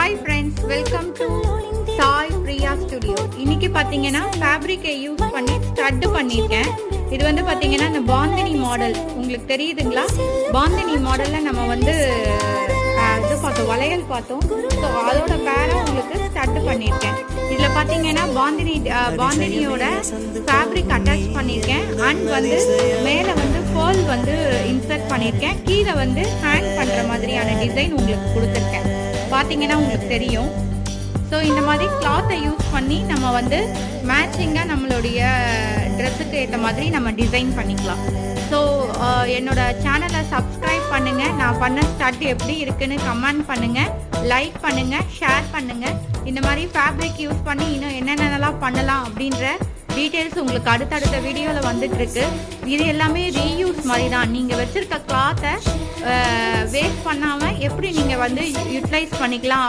Hi friends, welcome to Sai Priya studio. இன்னைக்கு பார்த்தீங்கன்னா ஃபேப்ரிக்கை use பண்ணி ஸ்டட் பண்ணியிருக்கேன். இது வந்து பார்த்தீங்கன்னா இந்த பாந்தினி மாடல் உங்களுக்கு தெரியுதுங்களா? பாந்தினி மாடலில் நம்ம வந்து இது பார்த்தோம், வளையல் பார்த்தோம். ஸோ அதோட பேரை உங்களுக்கு ஸ்டட் பண்ணியிருக்கேன். இதில் பார்த்தீங்கன்னா பாந்தினியோட ஃபேப்ரிக் அட்டாச் பண்ணியிருக்கேன். அண்ட் வந்து மேலே வந்து பேர்ல் வந்து இன்சர்ட் பண்ணியிருக்கேன். கீழே வந்து ஹேங் பண்ணுற மாதிரியான டிசைன் உங்களுக்கு கொடுத்துருக்கேன். பார்த்தீங்கன்னா உங்களுக்கு தெரியும். ஸோ இந்த மாதிரி கிளாத்தை யூஸ் பண்ணி நம்ம வந்து மேட்சிங்காக நம்மளுடைய ட்ரெஸ்ஸுக்கு ஏற்ற மாதிரி நம்ம டிசைன் பண்ணிக்கலாம். ஸோ என்னோட சேனலை சப்ஸ்கிரைப் பண்ணுங்கள். நான் பண்ண ஸ்டட் எப்படி இருக்குன்னு கமெண்ட் பண்ணுங்கள், லைக் பண்ணுங்கள், ஷேர் பண்ணுங்கள். இந்த மாதிரி ஃபேப்ரிக் யூஸ் பண்ணி இன்னும் என்னென்னலாம் பண்ணலாம் அப்படின்ற டீட்டெயில்ஸ் உங்களுக்கு அடுத்தடுத்த வீடியோவில் வந்துட்டுருக்கு. இது எல்லாமே ரீயூஸ் மாதிரி தான். நீங்கள் வச்சுருக்க கிளாத்தை வேஸ்ட் பண்ணாமல் எப்படி நீங்கள் வந்து யூட்டிலைஸ் பண்ணிக்கலாம்